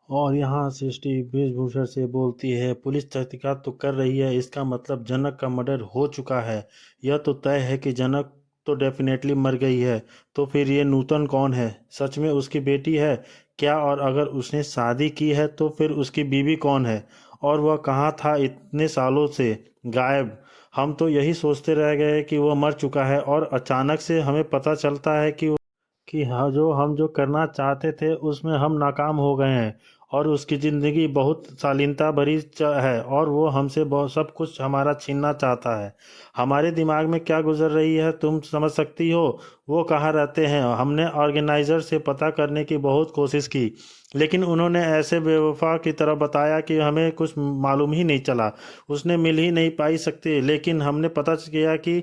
और यहाँ सृष्टि बृजभूषण से बोलती है, पुलिस तहकीकात तो कर रही है, इसका मतलब जनक का मर्डर हो चुका है। यह तो तय है कि जनक तो डेफिनेटली मर गई है। तो फिर ये नूतन कौन है? सच में उसकी बेटी है क्या? और अगर उसने शादी की है तो फिर उसकी बीवी कौन है? और वह कहाँ था इतने सालों से गायब? हम तो यही सोचते रह गए कि वह मर चुका है, और अचानक से हमें पता चलता है कि हाँ, जो हम जो करना चाहते थे उसमें हम नाकाम हो गए हैं। और उसकी ज़िंदगी बहुत शालीनता भरी है, और वो हमसे बहुत सब कुछ हमारा छीनना चाहता है। हमारे दिमाग में क्या गुजर रही है तुम समझ सकती हो? वो कहाँ रहते हैं? हमने ऑर्गेनाइजर से पता करने की बहुत कोशिश की, लेकिन उन्होंने ऐसे बेवफा की तरह बताया कि हमें कुछ मालूम ही नहीं चला। उसने मिल ही नहीं पाई सकती, लेकिन हमने पता किया कि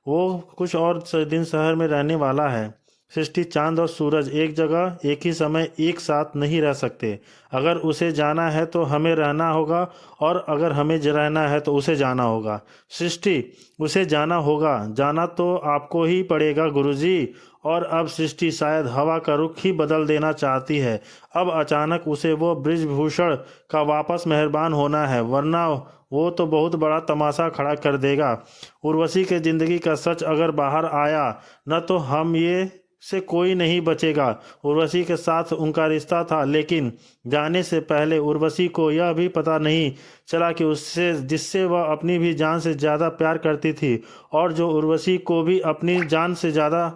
वो कुछ और दिन शहर में रहने वाला है। सृष्टि, चांद और सूरज एक जगह एक ही समय एक साथ नहीं रह सकते। अगर उसे जाना है तो हमें रहना होगा, और अगर हमें रहना है तो उसे जाना होगा। सृष्टि, उसे जाना होगा। जाना तो आपको ही पड़ेगा गुरुजी। और अब सृष्टि शायद हवा का रुख ही बदल देना चाहती है। अब अचानक उसे वो बृजभूषण का वापस मेहरबान होना है, वरना वो तो बहुत बड़ा तमाशा खड़ा कर देगा। उर्वशी के जिंदगी का सच अगर बाहर आया न, तो हम ये से कोई नहीं बचेगा। उर्वशी के साथ उनका रिश्ता था, लेकिन जाने से पहले उर्वशी को यह भी पता नहीं चला कि उससे जिससे वह अपनी भी जान से ज़्यादा प्यार करती थी, और जो उर्वशी को भी अपनी जान से ज़्यादा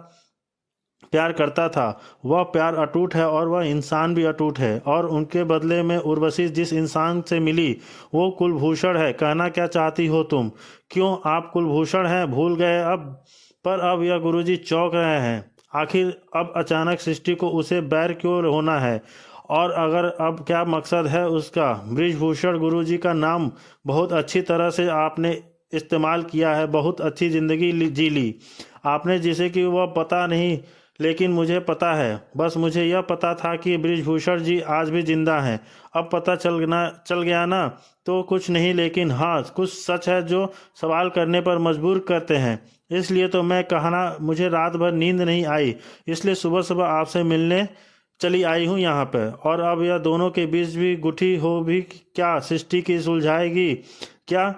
प्यार करता था, वह प्यार अटूट है, और वह इंसान भी अटूट है। और उनके बदले में उर्वशी जिस इंसान से मिली वो कुलभूषण है। कहना क्या चाहती हो तुम? क्यों आप कुलभूषण हैं भूल गए अब? पर अब यह गुरुजी चौंक रहे हैं। आखिर अब अचानक सृष्टि को उसे बैर क्यों होना है? और अगर अब क्या मकसद है उसका? बृजभूषण गुरुजी का नाम बहुत अच्छी तरह से आपने इस्तेमाल किया है, बहुत अच्छी ज़िंदगी जी ली आपने, जिसे कि वह पता नहीं, लेकिन मुझे पता है। बस मुझे यह पता था कि बृजभूषण जी आज भी जिंदा हैं। अब पता चल गया ना, तो कुछ नहीं, लेकिन हाँ कुछ सच है जो सवाल करने पर मजबूर करते हैं। इसलिए तो मैं कहना, मुझे रात भर नींद नहीं आई, इसलिए सुबह सुबह आपसे मिलने चली आई हूँ यहाँ पर। और अब यह दोनों के बीच भी गुठी हो भी क्या सृष्टि की सुलझाएगी क्या?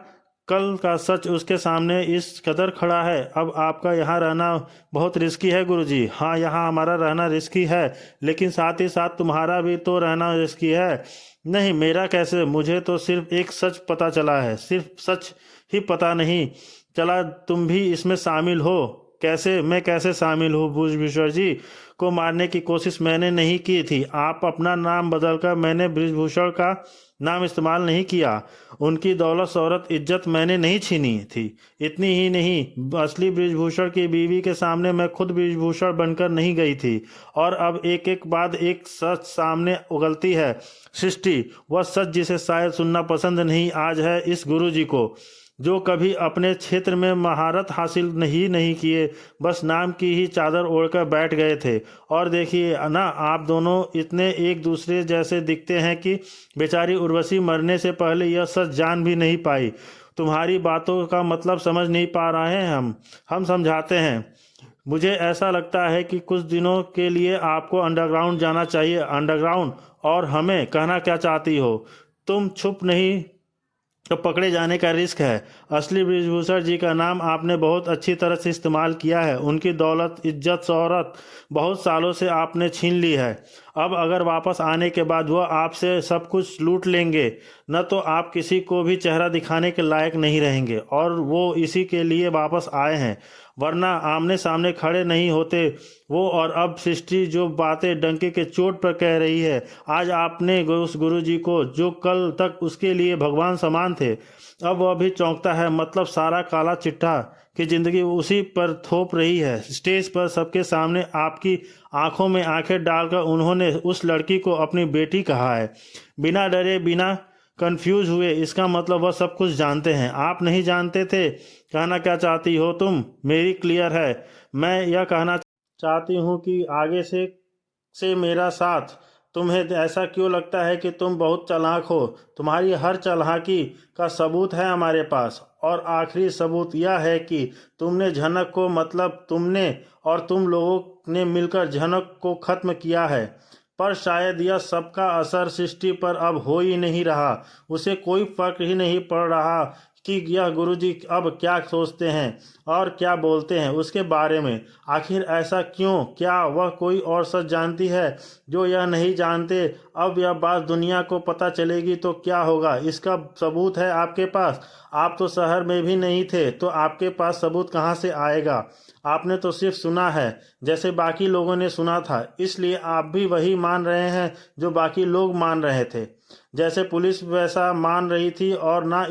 कल का सच उसके सामने इस कदर खड़ा है। अब आपका यहाँ रहना बहुत रिस्की है गुरुजी। हाँ, यहाँ हमारा रहना रिस्की है, लेकिन साथ ही साथ तुम्हारा भी तो रहना रिस्की है। नहीं, मेरा कैसे? मुझे तो सिर्फ एक सच पता चला है, सिर्फ सच ही पता नहीं चला, तुम भी इसमें शामिल हो। कैसे? मैं कैसे शामिल हूँ? भूषभूषण जी को मारने की कोशिश मैंने नहीं की थी। आप अपना नाम बदलकर, मैंने बृजभूषण का नाम इस्तेमाल नहीं किया। उनकी दौलत शौहरत इज्जत मैंने नहीं छीनी थी। इतनी ही नहीं, असली बृजभूषण की बीवी के सामने मैं खुद बृजभूषण बनकर नहीं गई थी। और अब एक एक बाद एक सच सामने उगलती है सृष्टि, वह सच जिसे शायद सुनना पसंद नहीं आज है इस गुरु जी को, जो कभी अपने क्षेत्र में महारत हासिल नहीं किए, बस नाम की ही चादर ओढ़कर बैठ गए थे। और देखिए ना, आप दोनों इतने एक दूसरे जैसे दिखते हैं कि बेचारी उर्वशी मरने से पहले यह सच जान भी नहीं पाई। तुम्हारी बातों का मतलब समझ नहीं पा रहे हैं हम समझाते हैं। मुझे ऐसा लगता है कि कुछ दिनों के लिए आपको अंडरग्राउंड जाना चाहिए। अंडरग्राउंड? और हमें कहना क्या चाहती हो तुम? छुप नहीं तो पकड़े जाने का रिस्क है। असली बृजभूषण जी का नाम आपने बहुत अच्छी तरह से इस्तेमाल किया है। उनकी दौलत इज्जत शौहरत बहुत सालों से आपने छीन ली है। अब अगर वापस आने के बाद वह आपसे सब कुछ लूट लेंगे न, तो आप किसी को भी चेहरा दिखाने के लायक नहीं रहेंगे। और वो इसी के लिए वापस आए हैं, वरना आमने सामने खड़े नहीं होते वो। और अब सृष्टि जो बातें डंके के चोट पर कह रही है, आज आपने उस गुरु जी को जो कल तक उसके लिए भगवान समान थे, अब वह भी चौंकता है। मतलब सारा काला चिट्ठा की जिंदगी उसी पर थोप रही है। स्टेज पर सबके सामने आपकी आंखों में आंखें डालकर उन्होंने उस लड़की को अपनी बेटी कहा है, बिना डरे बिना कंफ्यूज हुए। इसका मतलब वह सब कुछ जानते हैं, आप नहीं जानते थे। कहना क्या चाहती हो तुम? मेरी क्लियर है। मैं यह कहना चाहती हूँ कि आगे से मेरा साथ। तुम्हें ऐसा क्यों लगता है कि तुम बहुत चालाक हो? तुम्हारी हर चालाकी का सबूत है हमारे पास। और आखिरी सबूत यह है कि तुमने झनक को, मतलब तुमने और तुम लोगों ने मिलकर झनक को खत्म किया है। पर शायद यह सबका असर सृष्टि पर अब हो ही नहीं रहा। उसे कोई फर्क ही नहीं पड़ रहा कि यह गुरुजी अब क्या सोचते हैं और क्या बोलते हैं उसके बारे में। आखिर ऐसा क्यों? क्या वह कोई और सच जानती है जो यह नहीं जानते? अब यह बात दुनिया को पता चलेगी तो क्या होगा? इसका सबूत है आपके पास? आप तो शहर में भी नहीं थे, तो आपके पास सबूत कहाँ से आएगा? आपने तो सिर्फ सुना है, जैसे बाकी लोगों ने सुना था, इसलिए आप भी वही मान रहे हैं जो बाकी लोग मान रहे थे। जैसे पुलिस वैसा मान रही थी, और ना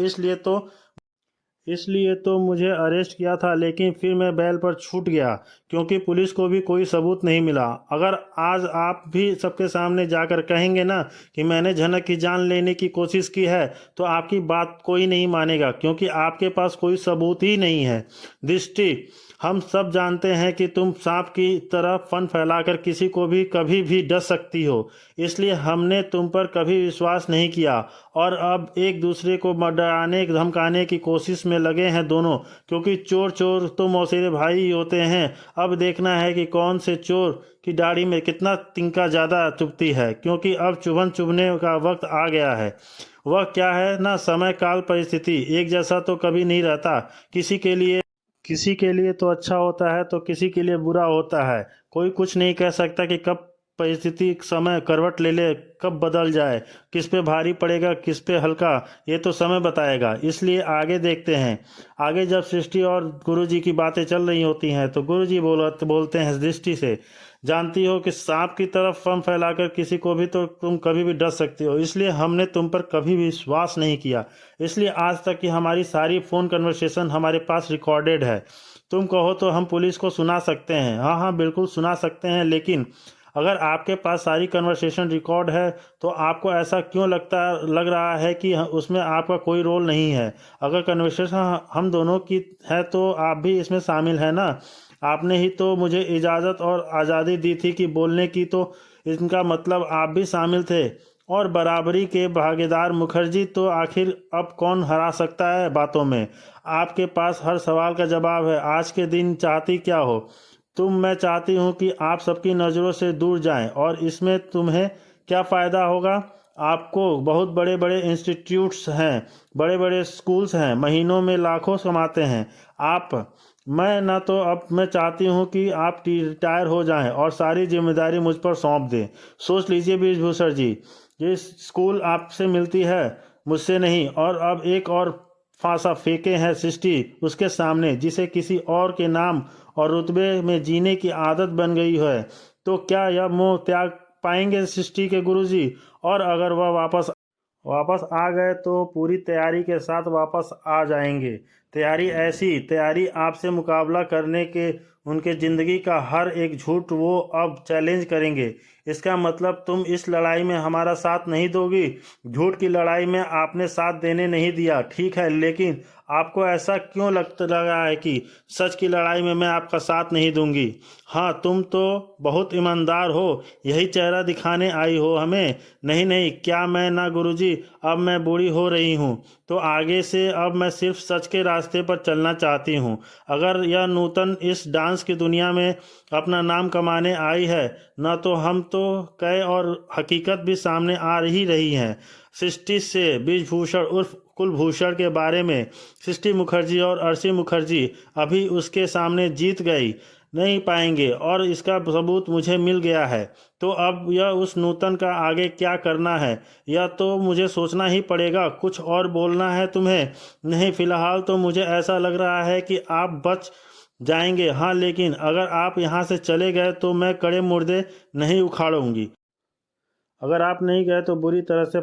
इसलिए तो मुझे अरेस्ट किया था, लेकिन फिर मैं बेल पर छूट गया क्योंकि पुलिस को भी कोई सबूत नहीं मिला। अगर आज आप भी सबके सामने जाकर कहेंगे ना कि मैंने झनक की जान लेने की कोशिश की है, तो आपकी बात कोई नहीं मानेगा क्योंकि आपके पास कोई सबूत ही नहीं है। दृष्टि, हम सब जानते हैं कि तुम सांप की तरह फन फैलाकर किसी को भी कभी भी डस सकती हो, इसलिए हमने तुम पर कभी विश्वास नहीं किया और अब एक दूसरे को डराने धमकाने की कोशिश में लगे हैं दोनों, क्योंकि चोर चोर तो मौसेरे भाई ही होते हैं। अब देखना है कि कौन से चोर की दाढ़ी में कितना तिनका ज़्यादा चुभती है, क्योंकि अब चुभन चुभने का वक्त आ गया है। वह क्या है ना, समय काल परिस्थिति एक जैसा तो कभी नहीं रहता। किसी के लिए तो अच्छा होता है तो किसी के लिए बुरा होता है। कोई कुछ नहीं कह सकता कि कब परिस्थिति समय करवट ले ले, कब बदल जाए, किस पे भारी पड़ेगा किस पे हल्का, ये तो समय बताएगा। इसलिए आगे देखते हैं। आगे जब सृष्टि और गुरुजी की बातें चल रही होती हैं तो गुरुजी बोलते हैं दृष्टि से, जानती हो कि सांप की तरफ फम फैलाकर किसी को भी तो तुम कभी भी डस सकती हो, इसलिए हमने तुम पर कभी भी विश्वास नहीं किया। इसलिए आज तक की हमारी सारी फ़ोन कन्वर्सेशन हमारे पास रिकॉर्डेड है। तुम कहो तो हम पुलिस को सुना सकते हैं। हाँ हाँ, बिल्कुल सुना सकते हैं, लेकिन अगर आपके पास सारी कन्वर्सेशन रिकॉर्ड है तो आपको ऐसा क्यों लग रहा है कि उसमें आपका कोई रोल नहीं है? अगर कन्वर्सेशन हम दोनों की है तो आप भी इसमें शामिल है ना। आपने ही तो मुझे इजाज़त और आज़ादी दी थी कि बोलने की, तो इनका मतलब आप भी शामिल थे और बराबरी के भागीदार। मुखर्जी, तो आखिर अब कौन हरा सकता है बातों में? आपके पास हर सवाल का जवाब है। आज के दिन चाहती क्या हो तुम? मैं चाहती हूँ कि आप सबकी नज़रों से दूर जाएं, और इसमें तुम्हें क्या फ़ायदा होगा? आपको बहुत बड़े बड़े इंस्टीट्यूट्स हैं, बड़े बड़े स्कूल्स हैं, महीनों में लाखों कमाते हैं मैं चाहती हूँ कि आप रिटायर हो जाएं और सारी जिम्मेदारी मुझ पर सौंप दें। सोच लीजिए ब्रिजभूषण जी, ये स्कूल आपसे मिलती है, मुझसे नहीं। और अब एक और फांसा फेंके हैं सृष्टि उसके सामने, जिसे किसी और के नाम और रुतबे में जीने की आदत बन गई है। तो क्या यह मोह त्याग पाएंगे सृष्टि के गुरुजी? और अगर वह वापस आ गए तो पूरी तैयारी के साथ वापस आ जाएंगे। तैयारी आपसे मुकाबला करने के, उनके ज़िंदगी का हर एक झूठ वो अब चैलेंज करेंगे। इसका मतलब तुम इस लड़ाई में हमारा साथ नहीं दोगी? झूठ की लड़ाई में आपने साथ देने नहीं दिया, ठीक है, लेकिन आपको ऐसा क्यों लगा है कि सच की लड़ाई में मैं आपका साथ नहीं दूंगी? हाँ, तुम तो बहुत ईमानदार हो, यही चेहरा दिखाने आई हो हमें। नहीं नहीं, क्या मैं ना गुरुजी, अब मैं बूढ़ी हो रही हूँ तो आगे से अब मैं सिर्फ सच के रास्ते पर चलना चाहती हूँ। अगर यह नूतन इस डांस की दुनिया में अपना नाम कमाने आई है ना, तो हम तो कई और हकीकत भी सामने आ रही हैं। सृष्टि से ब्रिजभूषण उर्फ कुलभूषण के बारे में सृष्टि मुखर्जी और अर्शी मुखर्जी अभी उसके सामने जीत गई नहीं पाएंगे, और इसका सबूत मुझे मिल गया है। तो अब यह उस नूतन का आगे क्या करना है, यह तो मुझे सोचना ही पड़ेगा। कुछ और बोलना है तुम्हें? नहीं, फिलहाल तो मुझे ऐसा लग रहा है कि आप बच जाएंगे। हाँ, लेकिन अगर आप यहाँ से चले गए तो मैं कड़े मुर्दे नहीं उखाड़ूंगी। अगर आप नहीं गए तो बुरी तरह से